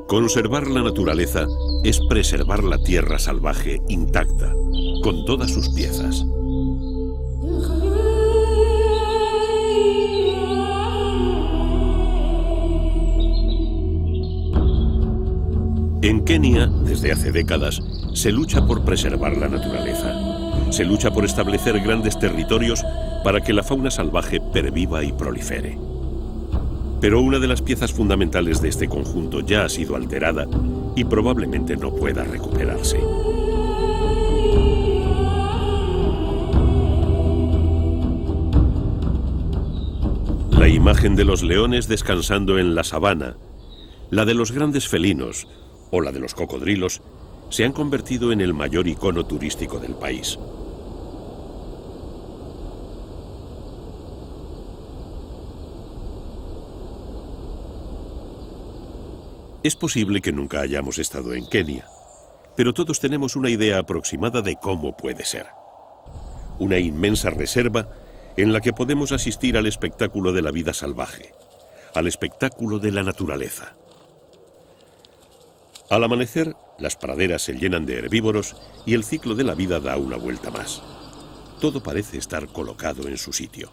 Conservar la naturaleza es preservar la tierra salvaje intacta, con todas sus piezas. En Kenia, desde hace décadas, se lucha por preservar la naturaleza. Se lucha por establecer grandes territorios para que la fauna salvaje perviva y prolifere. Pero una de las piezas fundamentales de este conjunto ya ha sido alterada y probablemente no pueda recuperarse. La imagen de los leones descansando en la sabana, la de los grandes felinos o la de los cocodrilos se han convertido en el mayor icono turístico del país. Es posible que nunca hayamos estado en Kenia, pero todos tenemos una idea aproximada de cómo puede ser. Una inmensa reserva en la que podemos asistir al espectáculo de la vida salvaje, al espectáculo de la naturaleza. Al amanecer, las praderas se llenan de herbívoros y el ciclo de la vida da una vuelta más. Todo parece estar colocado en su sitio.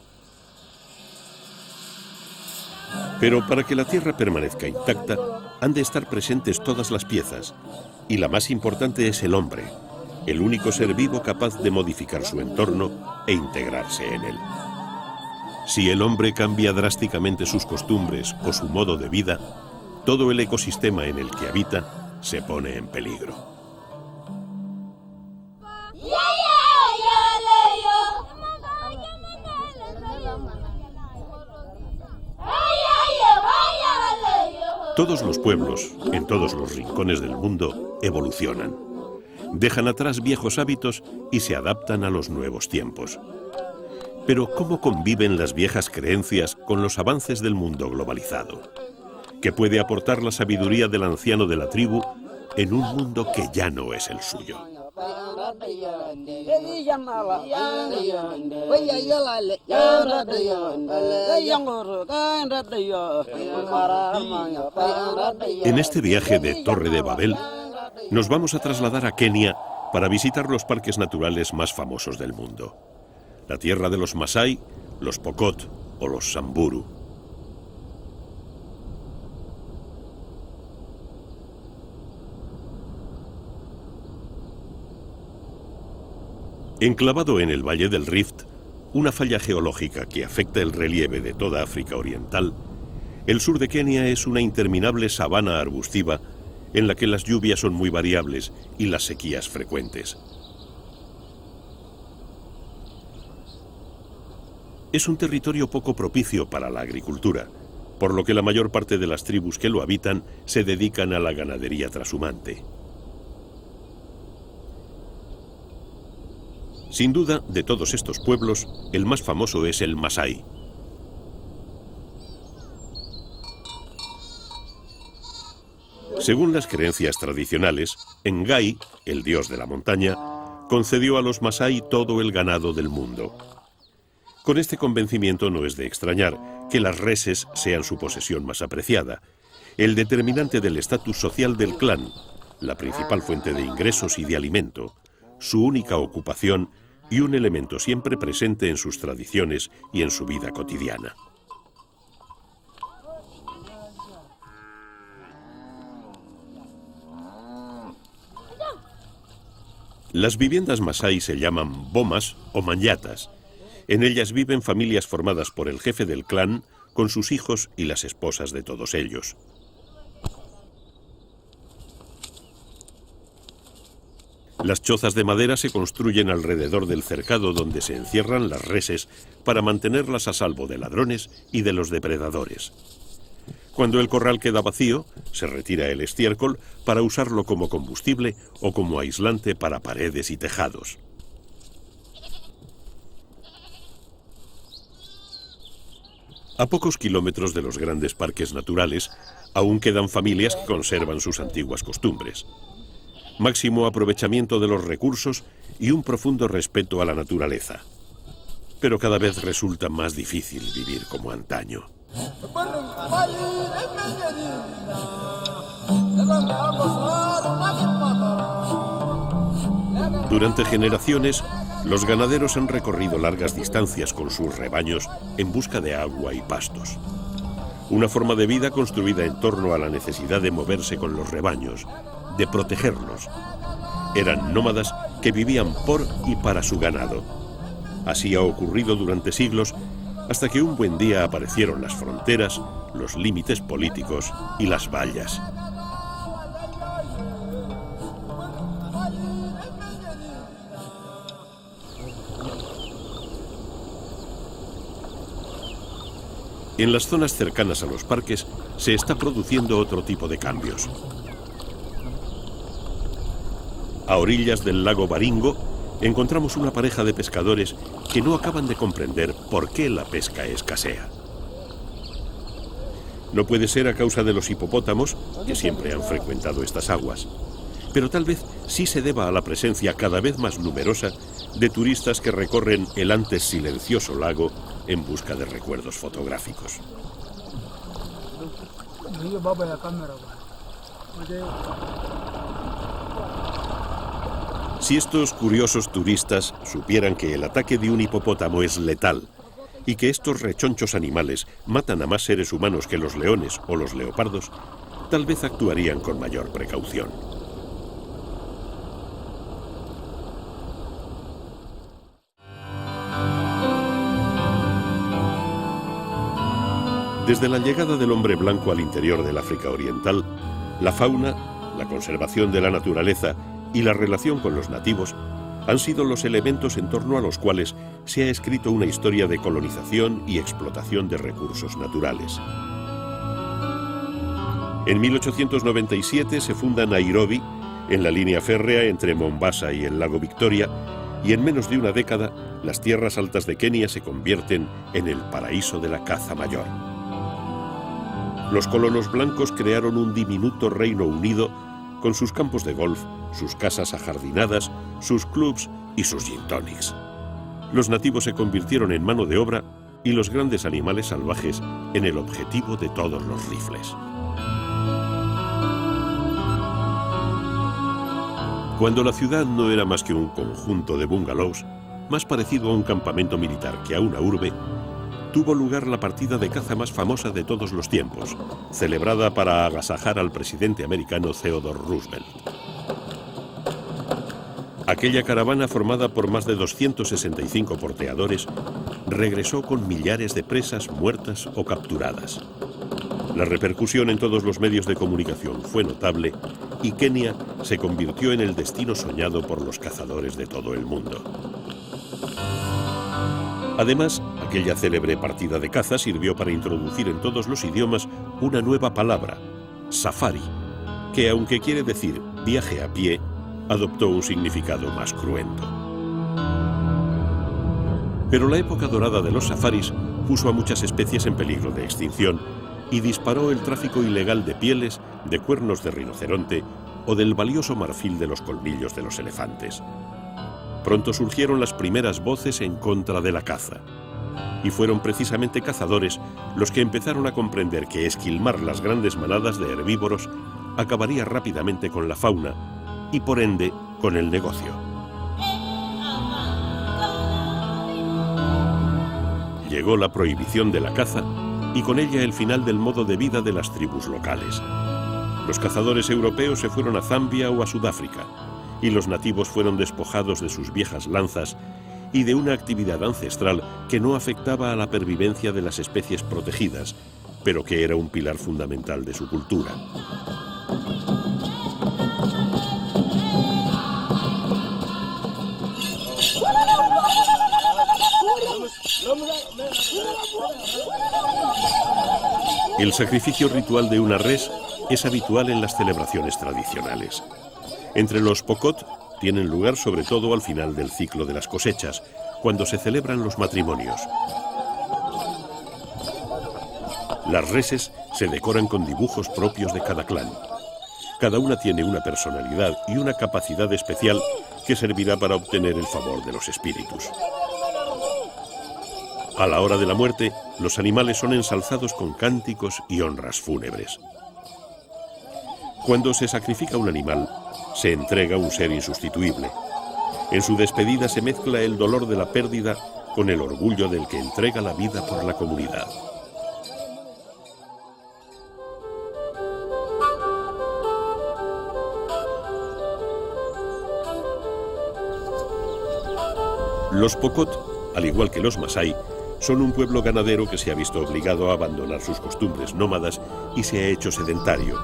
Pero para que la tierra permanezca intacta, han de estar presentes todas las piezas, y la más importante es el hombre, el único ser vivo capaz de modificar su entorno e integrarse en él. Si el hombre cambia drásticamente sus costumbres o su modo de vida, todo el ecosistema en el que habita se pone en peligro. Todos los pueblos, en todos los rincones del mundo, evolucionan. Dejan atrás viejos hábitos y se adaptan a los nuevos tiempos. Pero ¿cómo conviven las viejas creencias con los avances del mundo globalizado? ¿Qué puede aportar la sabiduría del anciano de la tribu en un mundo que ya no es el suyo? En este viaje de Torre de Babel, nos vamos a trasladar a Kenia para visitar los parques naturales más famosos del mundo. La tierra de los Masái, los Pokot o los Samburu. Enclavado en el Valle del Rift, una falla geológica que afecta el relieve de toda África Oriental, el sur de Kenia es una interminable sabana arbustiva en la que las lluvias son muy variables y las sequías frecuentes. Es un territorio poco propicio para la agricultura, por lo que la mayor parte de las tribus que lo habitan se dedican a la ganadería trashumante. Sin duda, de todos estos pueblos, el más famoso es el Masái. Según las creencias tradicionales, Engai, el dios de la montaña, concedió a los Masái todo el ganado del mundo. Con este convencimiento no es de extrañar que las reses sean su posesión más apreciada, el determinante del estatus social del clan, la principal fuente de ingresos y de alimento, su única ocupación y un elemento siempre presente en sus tradiciones y en su vida cotidiana. Las viviendas masái se llaman bomas o manyatas. En ellas viven familias formadas por el jefe del clan, con sus hijos y las esposas de todos ellos. Las chozas de madera se construyen alrededor del cercado donde se encierran las reses para mantenerlas a salvo de ladrones y de los depredadores. Cuando el corral queda vacío, se retira el estiércol para usarlo como combustible o como aislante para paredes y tejados. A pocos kilómetros de los grandes parques naturales, aún quedan familias que conservan sus antiguas costumbres. Máximo aprovechamiento de los recursos y un profundo respeto a la naturaleza. Pero cada vez resulta más difícil vivir como antaño. Durante generaciones, los ganaderos han recorrido largas distancias con sus rebaños en busca de agua y pastos. Una forma de vida construida en torno a la necesidad de moverse con los rebaños, de protegerlos. Eran nómadas que vivían por y para su ganado. Así ha ocurrido durante siglos, hasta que un buen día aparecieron las fronteras, los límites políticos y las vallas. En las zonas cercanas a los parques se está produciendo otro tipo de cambios. A orillas del lago Baringo encontramos una pareja de pescadores que no acaban de comprender por qué la pesca escasea. No puede ser a causa de los hipopótamos, que siempre han frecuentado estas aguas, pero tal vez sí se deba a la presencia cada vez más numerosa de turistas que recorren el antes silencioso lago en busca de recuerdos fotográficos. Si estos curiosos turistas supieran que el ataque de un hipopótamo es letal y que estos rechonchos animales matan a más seres humanos que los leones o los leopardos, tal vez actuarían con mayor precaución. Desde la llegada del hombre blanco al interior del África Oriental, la fauna, la conservación de la naturaleza y la relación con los nativos han sido los elementos en torno a los cuales se ha escrito una historia de colonización y explotación de recursos naturales. En 1897 se funda Nairobi, en la línea férrea entre Mombasa y el lago Victoria, y en menos de una década las tierras altas de Kenia se convierten en el paraíso de la caza mayor. Los colonos blancos crearon un diminuto Reino Unido con sus campos de golf, sus casas ajardinadas, sus clubs y sus gin tonics. Los nativos se convirtieron en mano de obra y los grandes animales salvajes en el objetivo de todos los rifles. Cuando la ciudad no era más que un conjunto de bungalows, más parecido a un campamento militar que a una urbe, tuvo lugar la partida de caza más famosa de todos los tiempos, celebrada para agasajar al presidente americano Theodore Roosevelt. Aquella caravana, formada por más de 265 porteadores, regresó con millares de presas muertas o capturadas. La repercusión en todos los medios de comunicación fue notable y Kenia se convirtió en el destino soñado por los cazadores de todo el mundo. Además, aquella célebre partida de caza sirvió para introducir en todos los idiomas una nueva palabra, safari, que aunque quiere decir viaje a pie, adoptó un significado más cruento. Pero la época dorada de los safaris puso a muchas especies en peligro de extinción y disparó el tráfico ilegal de pieles, de cuernos de rinoceronte o del valioso marfil de los colmillos de los elefantes. Pronto surgieron las primeras voces en contra de la caza. Y fueron precisamente cazadores los que empezaron a comprender que esquilmar las grandes manadas de herbívoros acabaría rápidamente con la fauna y por ende con el negocio. Llegó la prohibición de la caza y con ella el final del modo de vida de las tribus locales. Los cazadores europeos se fueron a Zambia o a Sudáfrica y los nativos fueron despojados de sus viejas lanzas y de una actividad ancestral que no afectaba a la pervivencia de las especies protegidas, pero que era un pilar fundamental de su cultura. El sacrificio ritual de una res es habitual en las celebraciones tradicionales. Entre los Pokot tienen lugar sobre todo al final del ciclo de las cosechas, cuando se celebran los matrimonios. Las reses se decoran con dibujos propios de cada clan. Cada una tiene una personalidad y una capacidad especial que servirá para obtener el favor de los espíritus. A la hora de la muerte, los animales son ensalzados con cánticos y honras fúnebres. Cuando se sacrifica un animal, se entrega un ser insustituible. En su despedida se mezcla el dolor de la pérdida con el orgullo del que entrega la vida por la comunidad. Los Pokot, al igual que los Masái, son un pueblo ganadero que se ha visto obligado a abandonar sus costumbres nómadas y se ha hecho sedentario.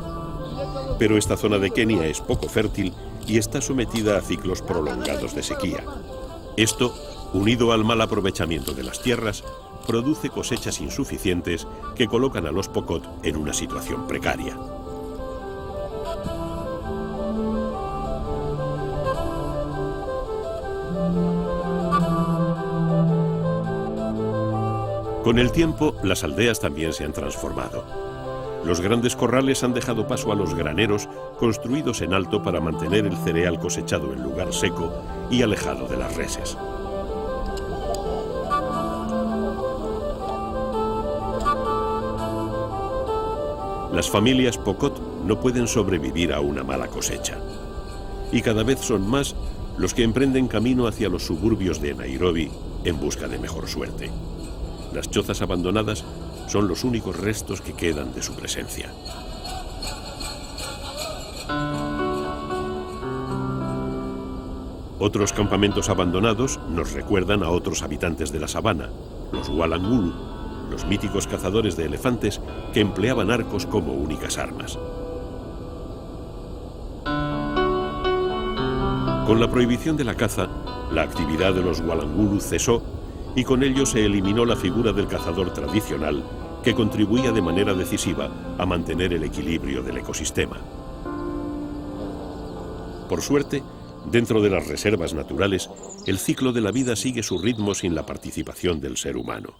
Pero esta zona de Kenia es poco fértil y está sometida a ciclos prolongados de sequía. Esto, unido al mal aprovechamiento de las tierras, produce cosechas insuficientes que colocan a los Pokot en una situación precaria. Con el tiempo, las aldeas también se han transformado. Los grandes corrales han dejado paso a los graneros construidos en alto para mantener el cereal cosechado en lugar seco y alejado de las reses. Las familias Pokot no pueden sobrevivir a una mala cosecha. Y cada vez son más los que emprenden camino hacia los suburbios de Nairobi en busca de mejor suerte. Las chozas abandonadas son los únicos restos que quedan de su presencia. Otros campamentos abandonados nos recuerdan a otros habitantes de la sabana, los Walangulu, los míticos cazadores de elefantes que empleaban arcos como únicas armas. Con la prohibición de la caza, la actividad de los Walangulu cesó y con ello se eliminó la figura del cazador tradicional que contribuía de manera decisiva a mantener el equilibrio del ecosistema. Por suerte, dentro de las reservas naturales, el ciclo de la vida sigue su ritmo sin la participación del ser humano.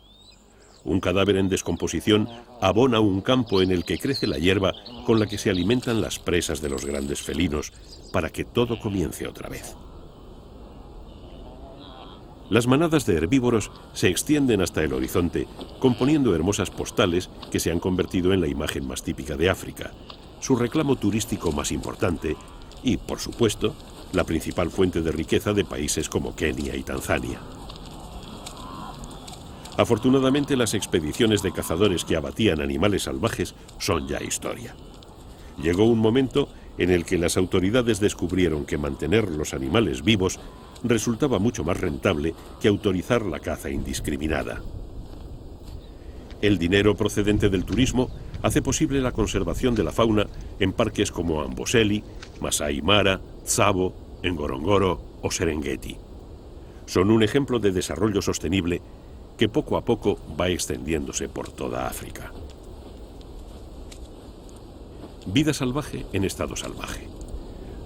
Un cadáver en descomposición abona un campo en el que crece la hierba con la que se alimentan las presas de los grandes felinos para que todo comience otra vez. Las manadas de herbívoros se extienden hasta el horizonte, componiendo hermosas postales que se han convertido en la imagen más típica de África, su reclamo turístico más importante y, por supuesto, la principal fuente de riqueza de países como Kenia y Tanzania. Afortunadamente, las expediciones de cazadores que abatían animales salvajes son ya historia. Llegó un momento en el que las autoridades descubrieron que mantener los animales vivos resultaba mucho más rentable que autorizar la caza indiscriminada. El dinero procedente del turismo hace posible la conservación de la fauna en parques como Amboseli, Masai Mara, Tsavo, Ngorongoro o Serengeti. Son un ejemplo de desarrollo sostenible que poco a poco va extendiéndose por toda África. Vida salvaje en estado salvaje.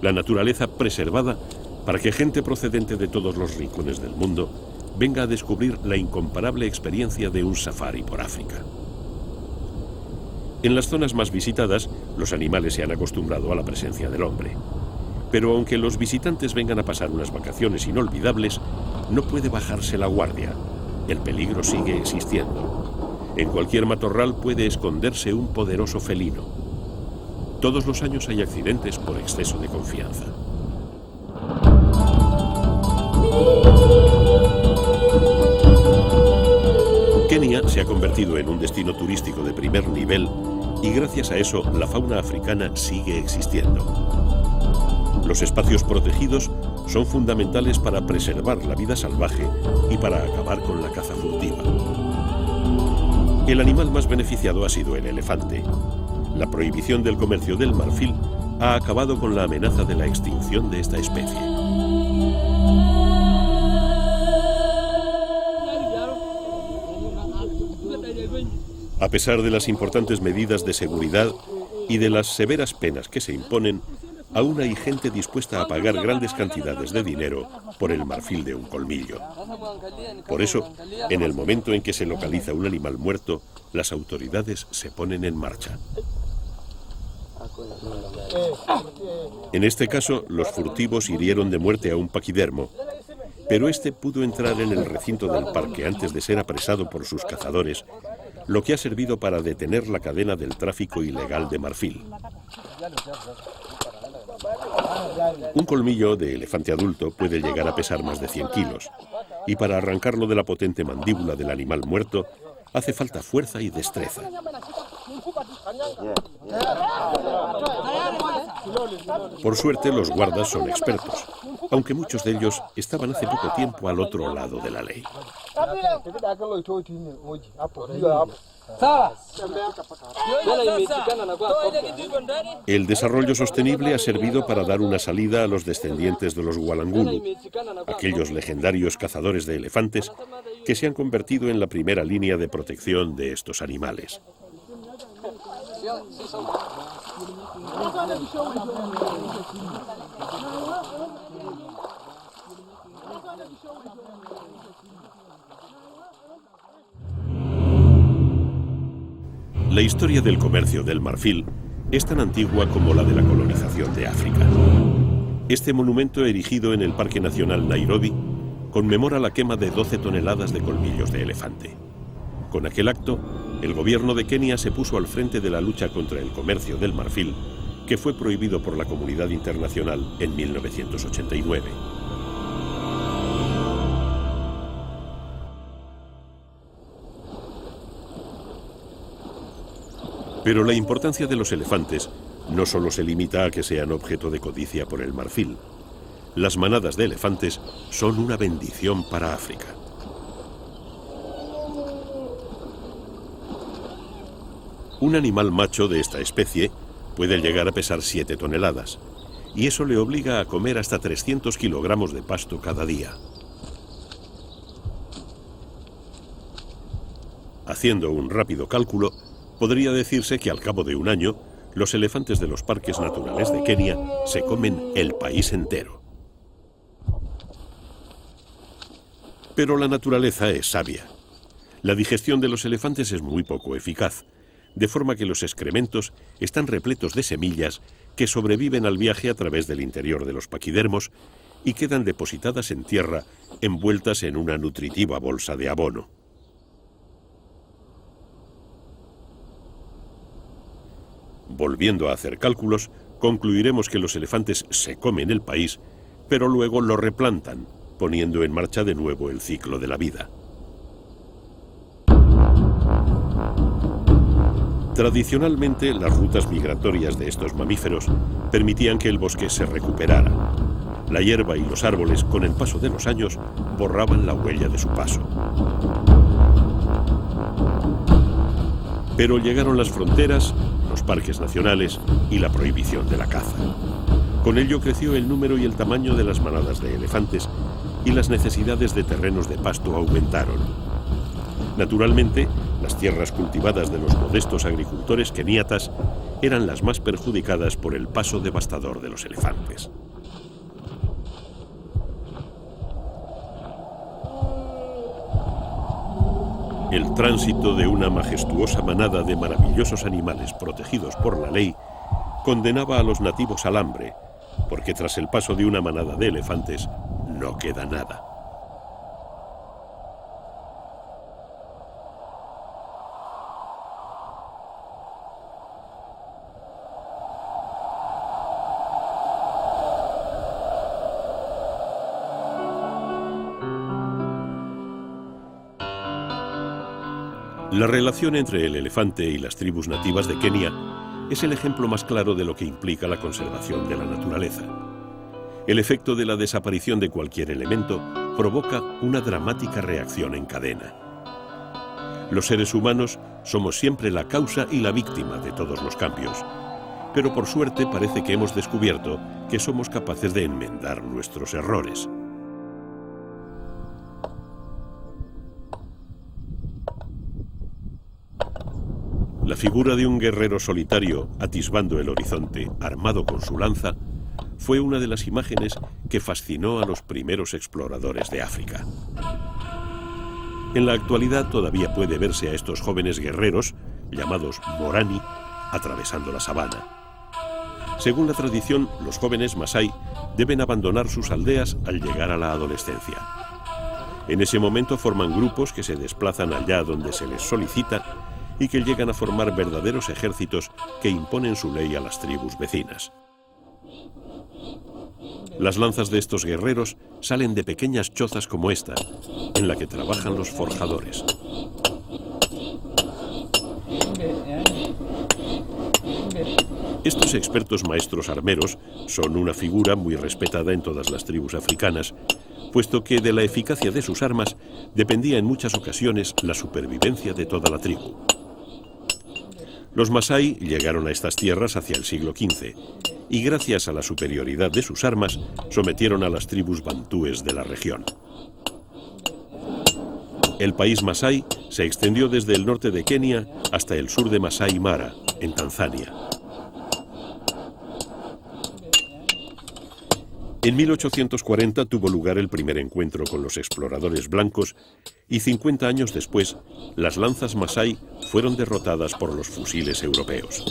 La naturaleza preservada para que gente procedente de todos los rincones del mundo venga a descubrir la incomparable experiencia de un safari por África. En las zonas más visitadas, los animales se han acostumbrado a la presencia del hombre. Pero aunque los visitantes vengan a pasar unas vacaciones inolvidables, no puede bajarse la guardia. El peligro sigue existiendo. En cualquier matorral puede esconderse un poderoso felino. Todos los años hay accidentes por exceso de confianza. Kenia se ha convertido en un destino turístico de primer nivel y gracias a eso la fauna africana sigue existiendo. Los espacios protegidos son fundamentales para preservar la vida salvaje y para acabar con la caza furtiva. El animal más beneficiado ha sido el elefante. La prohibición del comercio del marfil ha acabado con la amenaza de la extinción de esta especie. A pesar de las importantes medidas de seguridad y de las severas penas que se imponen, aún hay gente dispuesta a pagar grandes cantidades de dinero por el marfil de un colmillo. Por eso, en el momento en que se localiza un animal muerto, las autoridades se ponen en marcha. En este caso, los furtivos hirieron de muerte a un paquidermo, pero este pudo entrar en el recinto del parque antes de ser apresado por sus cazadores, lo que ha servido para detener la cadena del tráfico ilegal de marfil. Un colmillo de elefante adulto puede llegar a pesar más de 100 kilos, y para arrancarlo de la potente mandíbula del animal muerto hace falta fuerza y destreza. Por suerte, los guardas son expertos, aunque muchos de ellos estaban hace poco tiempo al otro lado de la ley. El desarrollo sostenible ha servido para dar una salida a los descendientes de los Walangulu, aquellos legendarios cazadores de elefantes que se han convertido en la primera línea de protección de estos animales. La historia del comercio del marfil es tan antigua como la de la colonización de África. Este monumento, erigido en el Parque Nacional Nairobi, conmemora la quema de 12 toneladas de colmillos de elefante. Con aquel acto, el gobierno de Kenia se puso al frente de la lucha contra el comercio del marfil, que fue prohibido por la comunidad internacional en 1989. Pero la importancia de los elefantes no solo se limita a que sean objeto de codicia por el marfil. Las manadas de elefantes son una bendición para África. Un animal macho de esta especie puede llegar a pesar 7 toneladas, y eso le obliga a comer hasta 300 kilogramos de pasto cada día. Haciendo un rápido cálculo, podría decirse que al cabo de un año, los elefantes de los parques naturales de Kenia se comen el país entero. Pero la naturaleza es sabia. La digestión de los elefantes es muy poco eficaz, de forma que los excrementos están repletos de semillas que sobreviven al viaje a través del interior de los paquidermos y quedan depositadas en tierra, envueltas en una nutritiva bolsa de abono. Volviendo a hacer cálculos, concluiremos que los elefantes se comen el país, pero luego lo replantan, poniendo en marcha de nuevo el ciclo de la vida. Tradicionalmente, las rutas migratorias de estos mamíferos permitían que el bosque se recuperara. La hierba y los árboles, con el paso de los años, borraban la huella de su paso. Pero llegaron las fronteras, los parques nacionales y la prohibición de la caza. Con ello creció el número y el tamaño de las manadas de elefantes y las necesidades de terrenos de pasto aumentaron. Naturalmente, las tierras cultivadas de los modestos agricultores keniatas eran las más perjudicadas por el paso devastador de los elefantes. El tránsito de una majestuosa manada de maravillosos animales protegidos por la ley condenaba a los nativos al hambre, porque tras el paso de una manada de elefantes no queda nada. La relación entre el elefante y las tribus nativas de Kenia es el ejemplo más claro de lo que implica la conservación de la naturaleza. El efecto de la desaparición de cualquier elemento provoca una dramática reacción en cadena. Los seres humanos somos siempre la causa y la víctima de todos los cambios, pero por suerte parece que hemos descubierto que somos capaces de enmendar nuestros errores. La figura de un guerrero solitario atisbando el horizonte, armado con su lanza, fue una de las imágenes que fascinó a los primeros exploradores de África. En la actualidad todavía puede verse a estos jóvenes guerreros, llamados Morani, atravesando la sabana. Según la tradición, los jóvenes Masái deben abandonar sus aldeas al llegar a la adolescencia. En ese momento forman grupos que se desplazan allá donde se les solicita y que llegan a formar verdaderos ejércitos que imponen su ley a las tribus vecinas. Las lanzas de estos guerreros salen de pequeñas chozas como esta, en la que trabajan los forjadores. Estos expertos maestros armeros son una figura muy respetada en todas las tribus africanas, puesto que de la eficacia de sus armas dependía en muchas ocasiones la supervivencia de toda la tribu. Los masái llegaron a estas tierras hacia el siglo XV y gracias a la superioridad de sus armas sometieron a las tribus bantúes de la región. El país masái se extendió desde el norte de Kenia hasta el sur de Masai Mara, en Tanzania. En 1840 tuvo lugar el primer encuentro con los exploradores blancos y 50 años después, las lanzas masái fueron derrotadas por los fusiles europeos.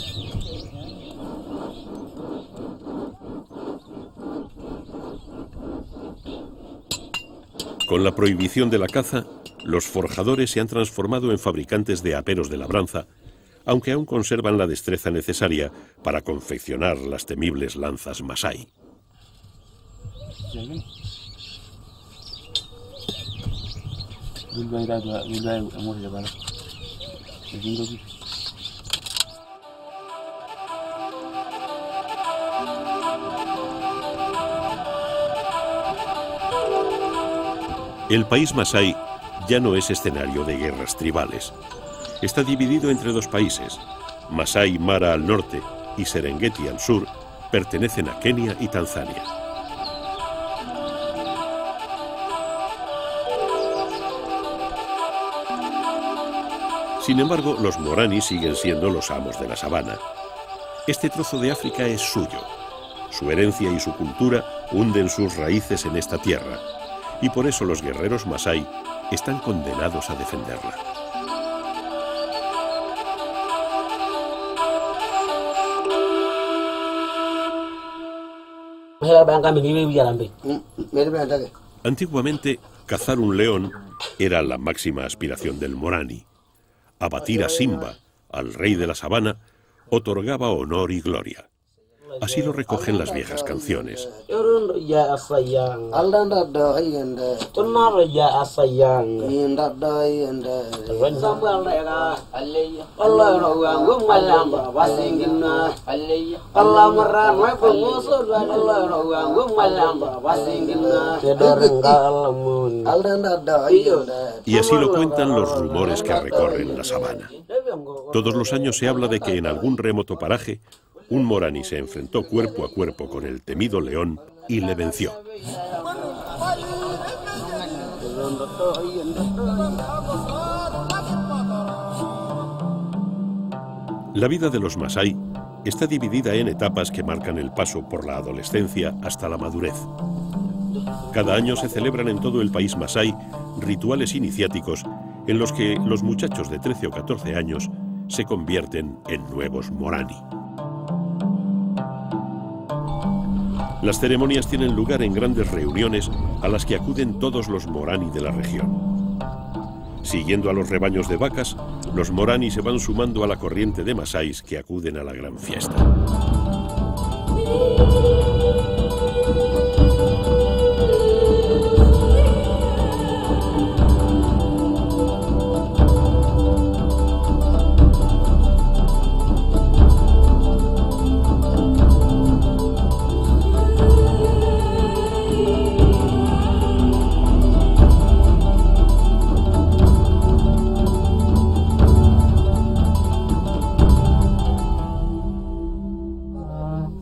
Con la prohibición de la caza, los forjadores se han transformado en fabricantes de aperos de labranza, aunque aún conservan la destreza necesaria para confeccionar las temibles lanzas masái. El país masái ya no es escenario de guerras tribales. Está dividido entre dos países. Masai Mara al norte y Serengeti al sur pertenecen a Kenia y Tanzania. Sin embargo, los Morani siguen siendo los amos de la sabana. Este trozo de África es suyo. Su herencia y su cultura hunden sus raíces en esta tierra, y por eso los guerreros masái están condenados a defenderla. Antiguamente, cazar un león era la máxima aspiración del Morani. Abatir a Simba, al rey de la sabana, otorgaba honor y gloria. Así lo recogen las viejas canciones. Y así lo cuentan los rumores que recorren la sabana. Todos los años se habla de que en algún remoto paraje un Morani se enfrentó cuerpo a cuerpo con el temido león y le venció. La vida de los masái está dividida en etapas que marcan el paso por la adolescencia hasta la madurez. Cada año se celebran en todo el país masái rituales iniciáticos en los que los muchachos de 13 o 14 años se convierten en nuevos Morani. Las ceremonias tienen lugar en grandes reuniones a las que acuden todos los Morani de la región. Siguiendo a los rebaños de vacas, los Morani se van sumando a la corriente de masáis que acuden a la gran fiesta.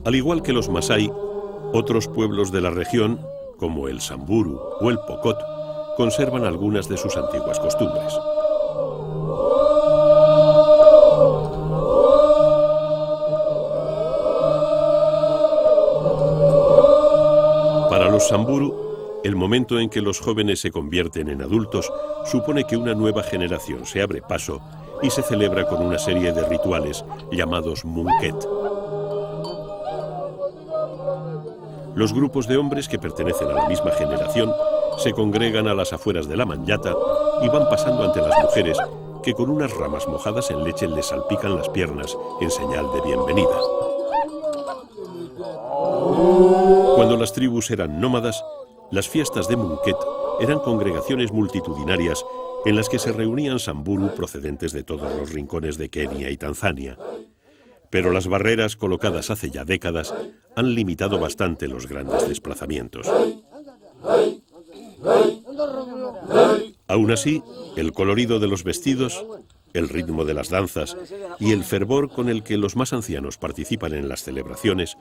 Al igual que los masái, otros pueblos de la región, como el Samburu o el Pokot, conservan algunas de sus antiguas costumbres. Para los Samburu, el momento en que los jóvenes se convierten en adultos supone que una nueva generación se abre paso y se celebra con una serie de rituales llamados Munket. Los grupos de hombres que pertenecen a la misma generación se congregan a las afueras de la Manyata y van pasando ante las mujeres que con unas ramas mojadas en leche le salpican las piernas en señal de bienvenida. Cuando las tribus eran nómadas, las fiestas de Munket eran congregaciones multitudinarias en las que se reunían samburu procedentes de todos los rincones de Kenia y Tanzania. Pero las barreras colocadas hace ya décadas han limitado bastante los grandes desplazamientos. Aún así, el colorido de los vestidos, el ritmo de las danzas y el fervor con el que los más ancianos participan en las celebraciones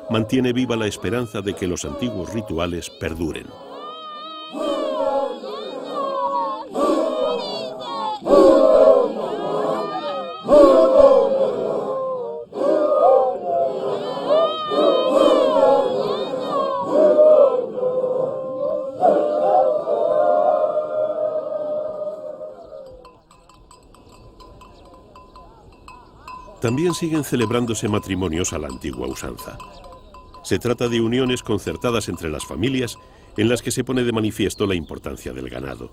mantiene viva la esperanza de que los antiguos rituales perduren. También siguen celebrándose matrimonios a la antigua usanza. Se trata de uniones concertadas entre las familias en las que se pone de manifiesto la importancia del ganado.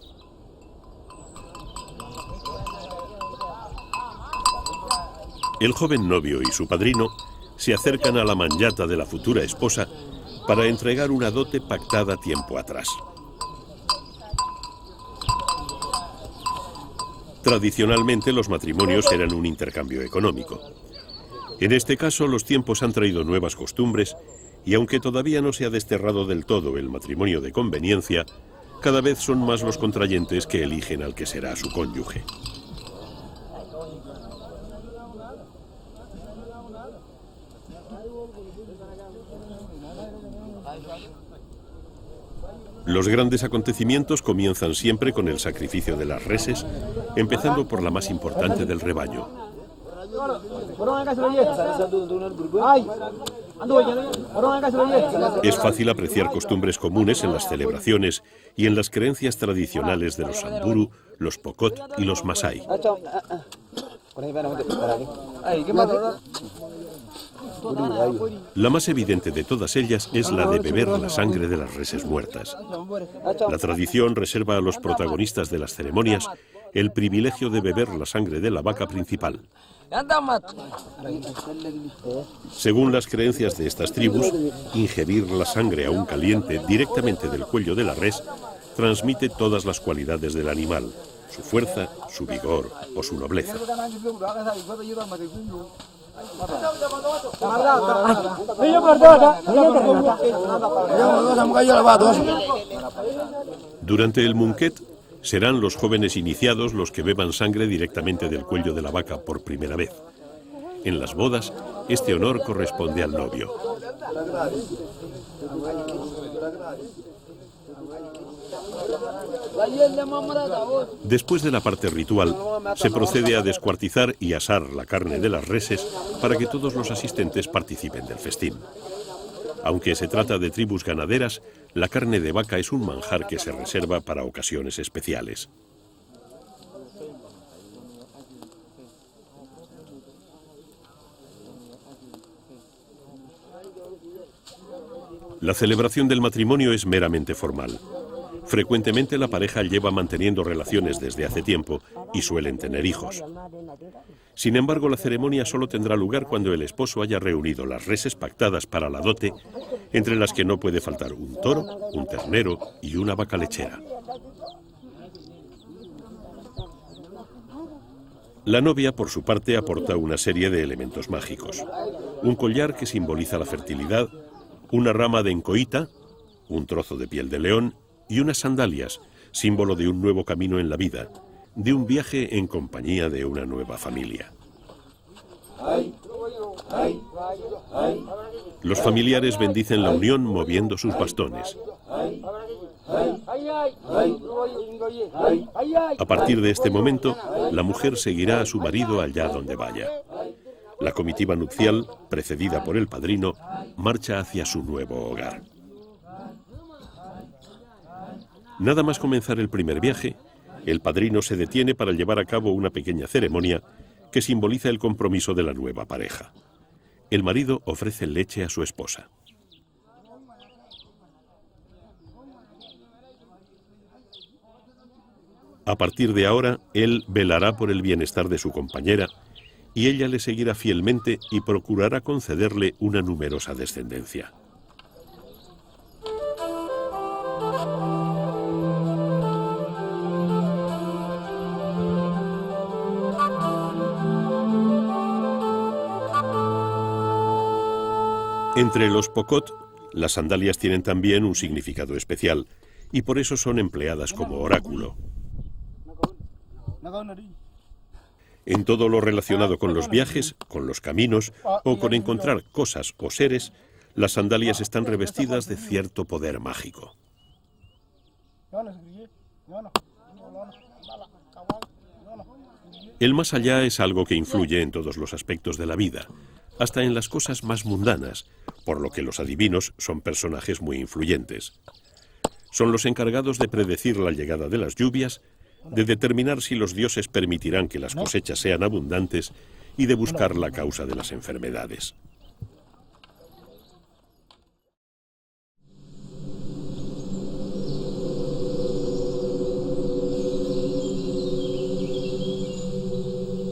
El joven novio y su padrino se acercan a la manllata de la futura esposa para entregar una dote pactada tiempo atrás. Tradicionalmente los matrimonios eran un intercambio económico. En este caso los tiempos han traído nuevas costumbres y aunque todavía no se ha desterrado del todo el matrimonio de conveniencia, cada vez son más los contrayentes que eligen al que será su cónyuge. Los grandes acontecimientos comienzan siempre con el sacrificio de las reses, empezando por la más importante del rebaño. Es fácil apreciar costumbres comunes en las celebraciones y en las creencias tradicionales de los Samburu, los Pokot y los Masái. La más evidente de todas ellas es la de beber la sangre de las reses muertas. La tradición reserva a los protagonistas de las ceremonias el privilegio de beber la sangre de la vaca principal. Según las creencias de estas tribus, ingerir la sangre aún caliente directamente del cuello de la res transmite todas las cualidades del animal, su fuerza, su vigor o su nobleza. Durante el Munket, serán los jóvenes iniciados los que beban sangre directamente del cuello de la vaca por primera vez. En las bodas, este honor corresponde al novio. Después de la parte ritual, se procede a descuartizar y asar la carne de las reses para que todos los asistentes participen del festín. Aunque se trata de tribus ganaderas, la carne de vaca es un manjar que se reserva para ocasiones especiales. La celebración del matrimonio es meramente formal. Frecuentemente la pareja lleva manteniendo relaciones desde hace tiempo y suelen tener hijos. Sin embargo, la ceremonia solo tendrá lugar cuando el esposo haya reunido las reses pactadas para la dote, entre las que no puede faltar un toro, un ternero y una vaca lechera. La novia, por su parte, aporta una serie de elementos mágicos. Un collar que simboliza la fertilidad, una rama de encoita, un trozo de piel de león y unas sandalias, símbolo de un nuevo camino en la vida, de un viaje en compañía de una nueva familia. Los familiares bendicen la unión moviendo sus bastones. A partir de este momento, la mujer seguirá a su marido allá donde vaya. La comitiva nupcial, precedida por el padrino, marcha hacia su nuevo hogar. Nada más comenzar el primer viaje, el padrino se detiene para llevar a cabo una pequeña ceremonia que simboliza el compromiso de la nueva pareja. El marido ofrece leche a su esposa. A partir de ahora, él velará por el bienestar de su compañera y ella le seguirá fielmente y procurará concederle una numerosa descendencia. Entre los Pokot, las sandalias tienen también un significado especial y por eso son empleadas como oráculo. En todo lo relacionado con los viajes, con los caminos o con encontrar cosas o seres, las sandalias están revestidas de cierto poder mágico. El más allá es algo que influye en todos los aspectos de la vida, hasta en las cosas más mundanas, por lo que los adivinos son personajes muy influyentes. Son los encargados de predecir la llegada de las lluvias, de determinar si los dioses permitirán que las cosechas sean abundantes y de buscar la causa de las enfermedades.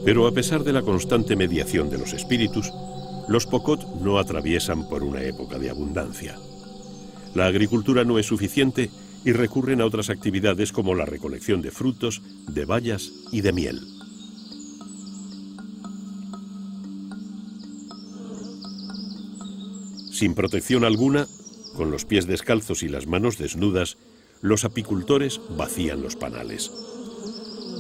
Pero a pesar de la constante mediación de los espíritus, los Pokot no atraviesan por una época de abundancia. La agricultura no es suficiente y recurren a otras actividades como la recolección de frutos, de bayas y de miel. Sin protección alguna, con los pies descalzos y las manos desnudas, los apicultores vacían los panales.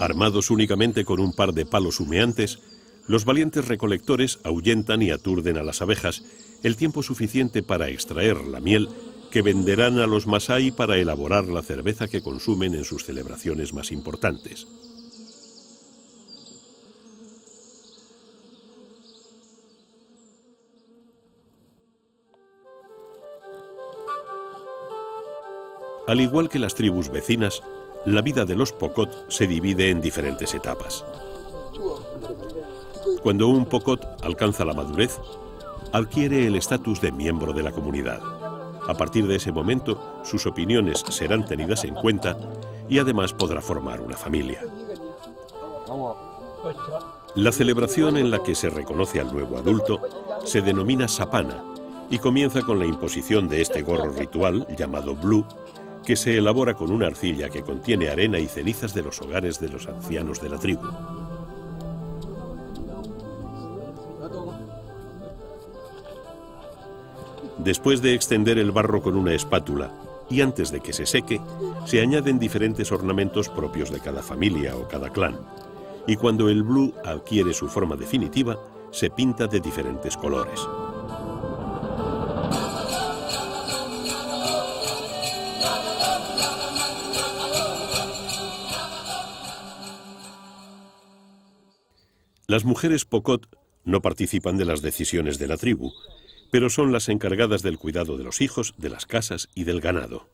Armados únicamente con un par de palos humeantes, los valientes recolectores ahuyentan y aturden a las abejas el tiempo suficiente para extraer la miel que venderán a los masái para elaborar la cerveza que consumen en sus celebraciones más importantes. Al igual que las tribus vecinas, la vida de los Pokot se divide en diferentes etapas. Cuando un Pokot alcanza la madurez, adquiere el estatus de miembro de la comunidad. A partir de ese momento, sus opiniones serán tenidas en cuenta y además podrá formar una familia. La celebración en la que se reconoce al nuevo adulto se denomina Sapana y comienza con la imposición de este gorro ritual, llamado Blue, que se elabora con una arcilla que contiene arena y cenizas de los hogares de los ancianos de la tribu. Después de extender el barro con una espátula y antes de que se seque, se añaden diferentes ornamentos propios de cada familia o cada clan. Y cuando el blue adquiere su forma definitiva, se pinta de diferentes colores. Las mujeres Pokot no participan de las decisiones de la tribu, pero son las encargadas del cuidado de los hijos, de las casas y del ganado.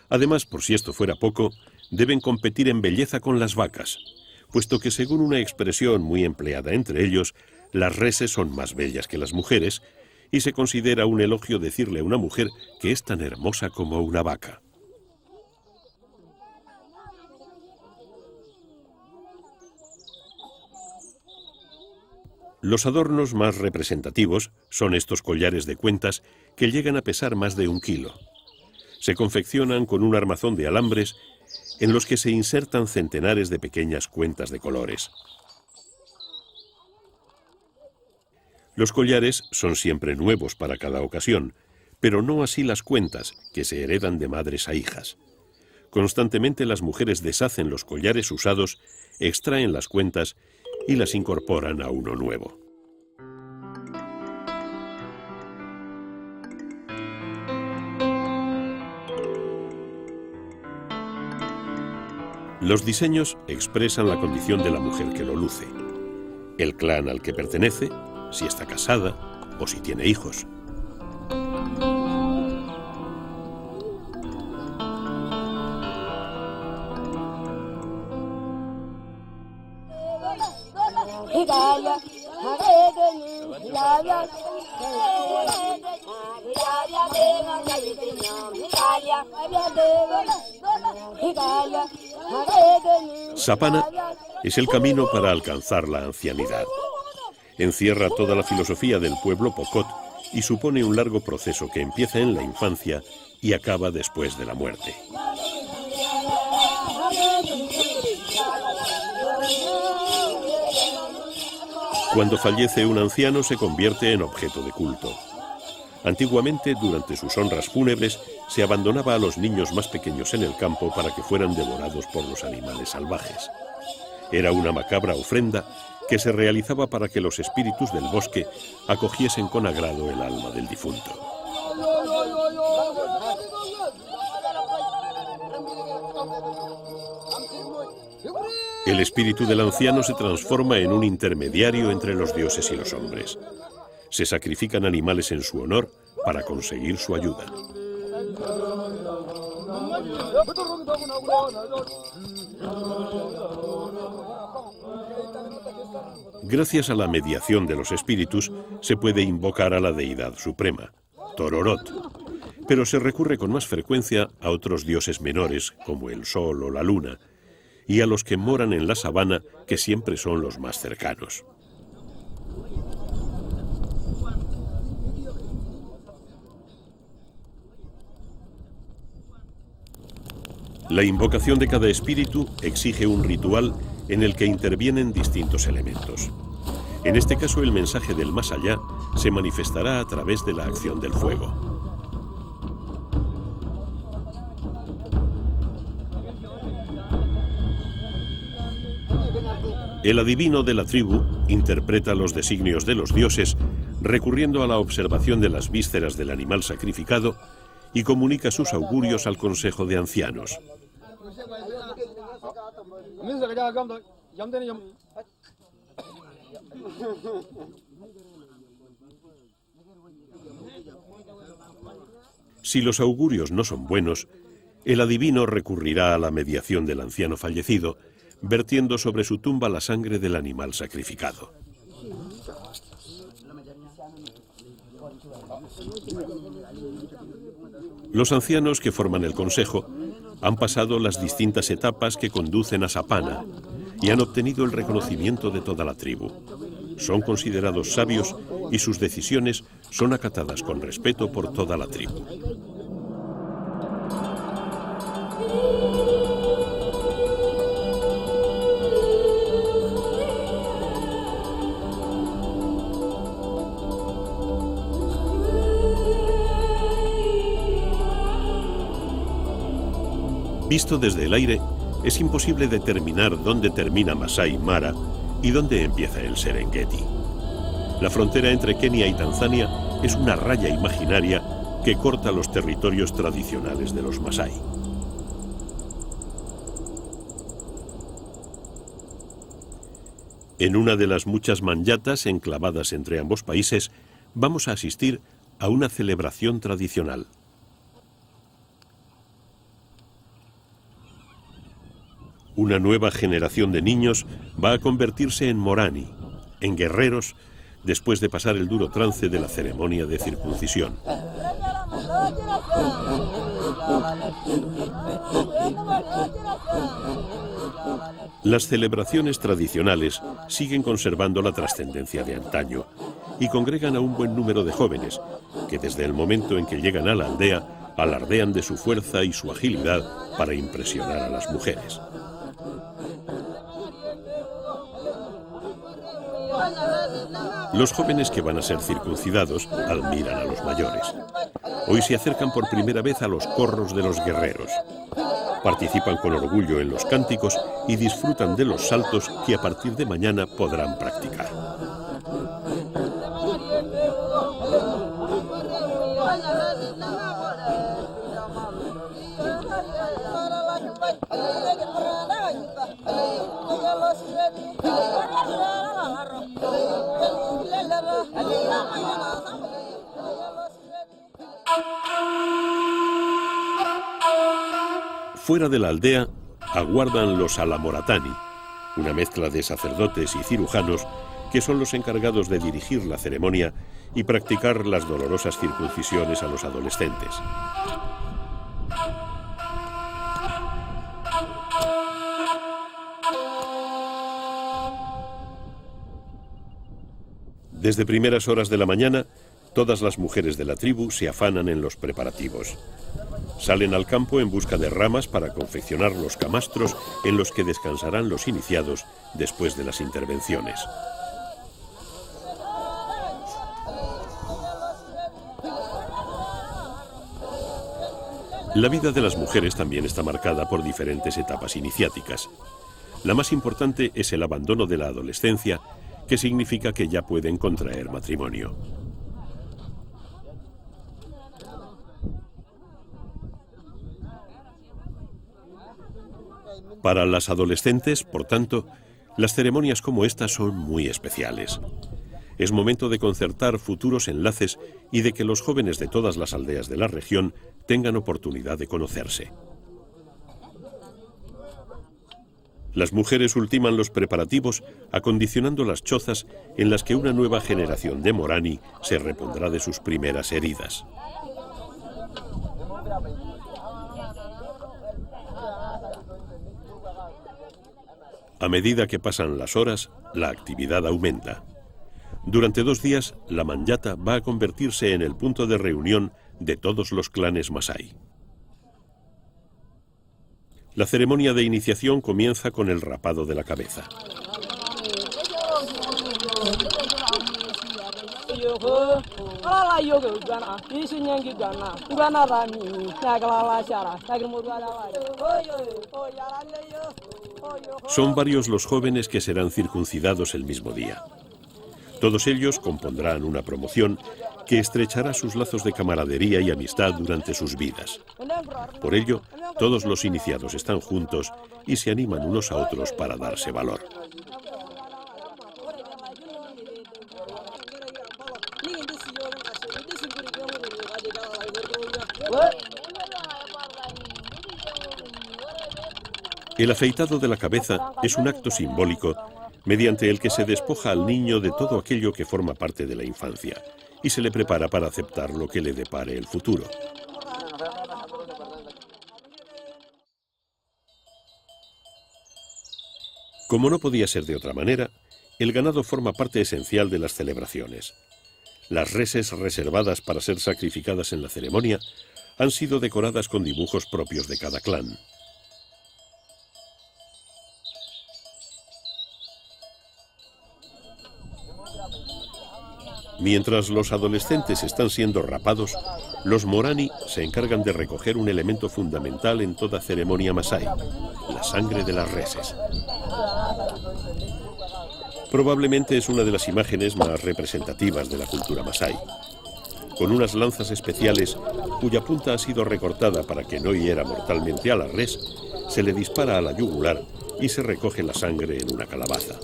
Además, por si esto fuera poco, deben competir en belleza con las vacas, puesto que según una expresión muy empleada entre ellos, las reses son más bellas que las mujeres, y se considera un elogio decirle a una mujer que es tan hermosa como una vaca. Los adornos más representativos son estos collares de cuentas que llegan a pesar más de 1 kilo. Se confeccionan con un armazón de alambres en los que se insertan centenares de pequeñas cuentas de colores. Los collares son siempre nuevos para cada ocasión, pero no así las cuentas, que se heredan de madres a hijas. Constantemente las mujeres deshacen los collares usados, extraen las cuentas y las incorporan a uno nuevo. Los diseños expresan la condición de la mujer que lo luce, el clan al que pertenece, si está casada o si tiene hijos. Sapana es el camino para alcanzar la ancianidad. Encierra toda la filosofía del pueblo Pokot y supone un largo proceso que empieza en la infancia y acaba después de la muerte. Cuando fallece un anciano se convierte en objeto de culto. Antiguamente, durante sus honras fúnebres, se abandonaba a los niños más pequeños en el campo para que fueran devorados por los animales salvajes. Era una macabra ofrenda que se realizaba para que los espíritus del bosque acogiesen con agrado el alma del difunto. El espíritu del anciano se transforma en un intermediario entre los dioses y los hombres. Se sacrifican animales en su honor para conseguir su ayuda. Gracias a la mediación de los espíritus, se puede invocar a la deidad suprema, Tororot, pero se recurre con más frecuencia a otros dioses menores, como el sol o la luna, y a los que moran en la sabana, que siempre son los más cercanos. La invocación de cada espíritu exige un ritual en el que intervienen distintos elementos. En este caso, el mensaje del más allá se manifestará a través de la acción del fuego. El adivino de la tribu interpreta los designios de los dioses recurriendo a la observación de las vísceras del animal sacrificado y comunica sus augurios al consejo de ancianos. Si los augurios no son buenos, el adivino recurrirá a la mediación del anciano fallecido, vertiendo sobre su tumba la sangre del animal sacrificado. Los ancianos que forman el consejo han pasado las distintas etapas que conducen a Sapana y han obtenido el reconocimiento de toda la tribu. Son considerados sabios y sus decisiones son acatadas con respeto por toda la tribu. Visto desde el aire, es imposible determinar dónde termina Masai Mara y dónde empieza el Serengeti. La frontera entre Kenia y Tanzania es una raya imaginaria que corta los territorios tradicionales de los Masái. En una de las muchas manyatas enclavadas entre ambos países, vamos a asistir a una celebración tradicional. Una nueva generación de niños va a convertirse en Morani, en guerreros, después de pasar el duro trance de la ceremonia de circuncisión. Las celebraciones tradicionales siguen conservando la trascendencia de antaño y congregan a un buen número de jóvenes que desde el momento en que llegan a la aldea alardean de su fuerza y su agilidad para impresionar a las mujeres. Los jóvenes que van a ser circuncidados admiran a los mayores. Hoy se acercan por primera vez a los corros de los guerreros. Participan con orgullo en los cánticos y disfrutan de los saltos que a partir de mañana podrán practicar. Fuera de la aldea aguardan los alamoratani, una mezcla de sacerdotes y cirujanos que son los encargados de dirigir la ceremonia y practicar las dolorosas circuncisiones a los adolescentes. Desde primeras horas de la mañana, todas las mujeres de la tribu se afanan en los preparativos. Salen al campo en busca de ramas para confeccionar los camastros en los que descansarán los iniciados después de las intervenciones. La vida de las mujeres también está marcada por diferentes etapas iniciáticas. La más importante es el abandono de la adolescencia, que significa que ya pueden contraer matrimonio. Para las adolescentes, por tanto, las ceremonias como esta son muy especiales. Es momento de concertar futuros enlaces y de que los jóvenes de todas las aldeas de la región tengan oportunidad de conocerse. Las mujeres ultiman los preparativos acondicionando las chozas en las que una nueva generación de Morani se repondrá de sus primeras heridas. A medida que pasan las horas, la actividad aumenta. Durante 2 días, la Manyata va a convertirse en el punto de reunión de todos los clanes masái. La ceremonia de iniciación comienza con el rapado de la cabeza. Son varios los jóvenes que serán circuncidados el mismo día. Todos ellos compondrán una promoción que estrechará sus lazos de camaradería y amistad durante sus vidas. Por ello, todos los iniciados están juntos y se animan unos a otros para darse valor. El afeitado de la cabeza es un acto simbólico mediante el que se despoja al niño de todo aquello que forma parte de la infancia y se le prepara para aceptar lo que le depare el futuro. Como no podía ser de otra manera, el ganado forma parte esencial de las celebraciones. Las reses reservadas para ser sacrificadas en la ceremonia han sido decoradas con dibujos propios de cada clan. Mientras los adolescentes están siendo rapados, los Morani se encargan de recoger un elemento fundamental en toda ceremonia masái, la sangre de las reses. Probablemente es una de las imágenes más representativas de la cultura masái. Con unas lanzas especiales, cuya punta ha sido recortada para que no hiera mortalmente a la res, se le dispara a la yugular y se recoge la sangre en una calabaza.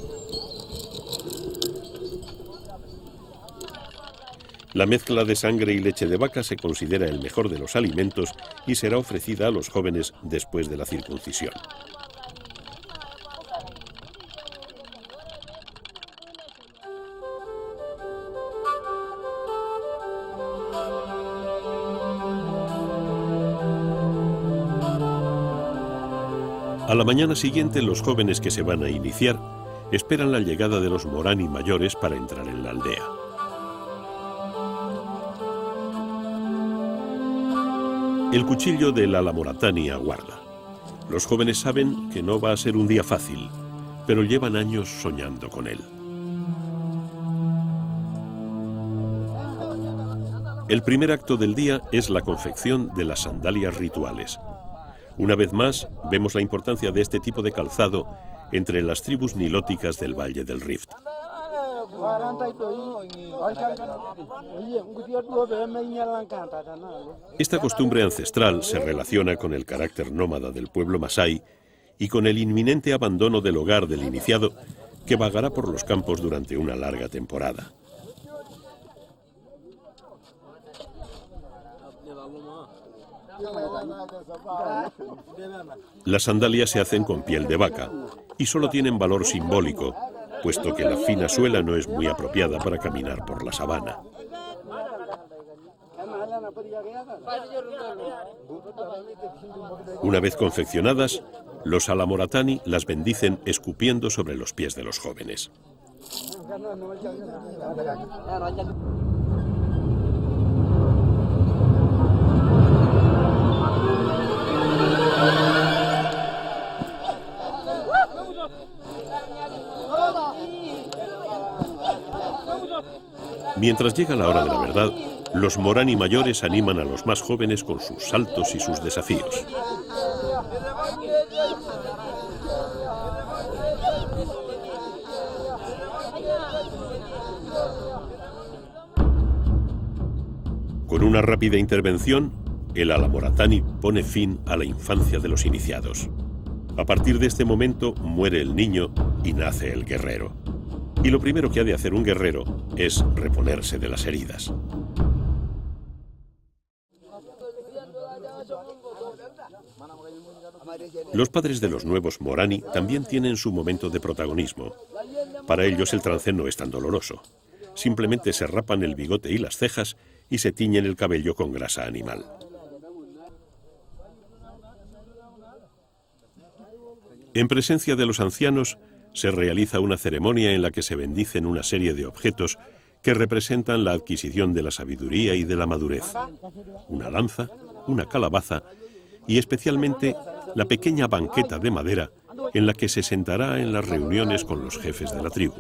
La mezcla de sangre y leche de vaca se considera el mejor de los alimentos y será ofrecida a los jóvenes después de la circuncisión. A la mañana siguiente, los jóvenes que se van a iniciar esperan la llegada de los Morani mayores para entrar en la aldea. El cuchillo del Alamoratani aguarda. Los jóvenes saben que no va a ser un día fácil, pero llevan años soñando con él. El primer acto del día es la confección de las sandalias rituales. Una vez más, vemos la importancia de este tipo de calzado entre las tribus nilóticas del Valle del Rift. Esta costumbre ancestral se relaciona con el carácter nómada del pueblo masái y con el inminente abandono del hogar del iniciado que vagará por los campos durante una larga temporada. Las sandalias se hacen con piel de vaca y solo tienen valor simbólico, puesto que la fina suela no es muy apropiada para caminar por la sabana. Una vez confeccionadas, los Alamoratani las bendicen escupiendo sobre los pies de los jóvenes. Mientras llega la hora de la verdad, los Morani mayores animan a los más jóvenes con sus saltos y sus desafíos. Con una rápida intervención, el Alamoratani pone fin a la infancia de los iniciados. A partir de este momento muere el niño y nace el guerrero. Y lo primero que ha de hacer un guerrero es reponerse de las heridas. Los padres de los nuevos Morani también tienen su momento de protagonismo. Para ellos el trance no es tan doloroso. Simplemente se rapan el bigote y las cejas y se tiñen el cabello con grasa animal. En presencia de los ancianos, se realiza una ceremonia en la que se bendicen una serie de objetos que representan la adquisición de la sabiduría y de la madurez. Una lanza, una calabaza y especialmente la pequeña banqueta de madera en la que se sentará en las reuniones con los jefes de la tribu.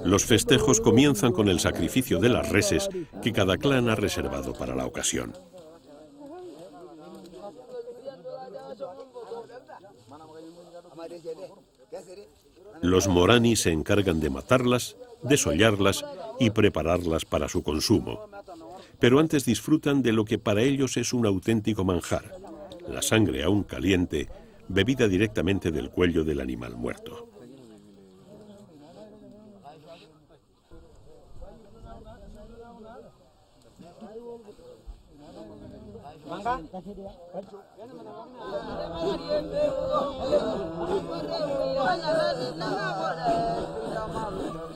Los festejos comienzan con el sacrificio de las reses que cada clan ha reservado para la ocasión. Los Morani se encargan de matarlas, desollarlas y prepararlas para su consumo. Pero antes disfrutan de lo que para ellos es un auténtico manjar, la sangre aún caliente, bebida directamente del cuello del animal muerto.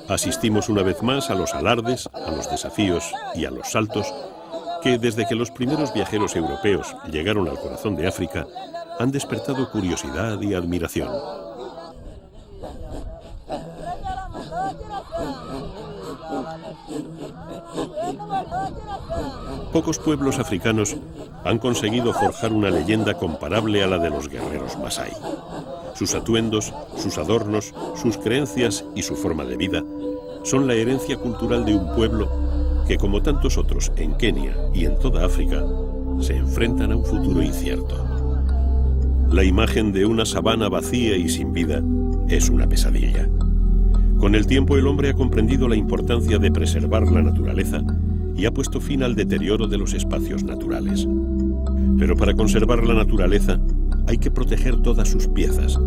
Asistimos una vez más a los alardes, a los desafíos y a los saltos que, desde que los primeros viajeros europeos llegaron al corazón de África, han despertado curiosidad y admiración. Pocos pueblos africanos han conseguido forjar una leyenda comparable a la de los guerreros masái. Sus atuendos, sus adornos, sus creencias y su forma de vida son la herencia cultural de un pueblo que, como tantos otros en Kenia y en toda África, se enfrentan a un futuro incierto. La imagen de una sabana vacía y sin vida es una pesadilla. Con el tiempo el hombre ha comprendido la importancia de preservar la naturaleza y ha puesto fin al deterioro de los espacios naturales. Pero para conservar la naturaleza hay que proteger todas sus piezas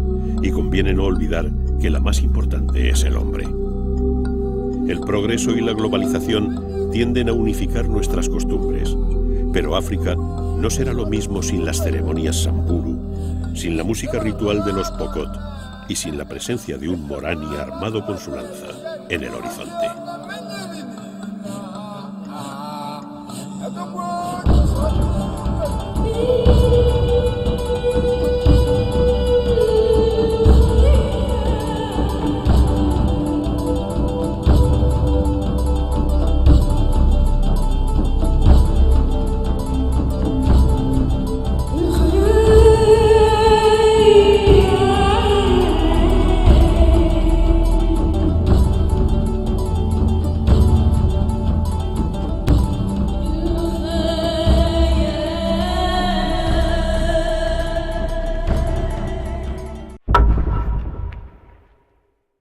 y conviene no olvidar que la más importante es el hombre. El progreso y la globalización tienden a unificar nuestras costumbres, pero África no será lo mismo sin las ceremonias Samburu, sin la música ritual de los Pokot y sin la presencia de un Morani armado con su lanza en el horizonte.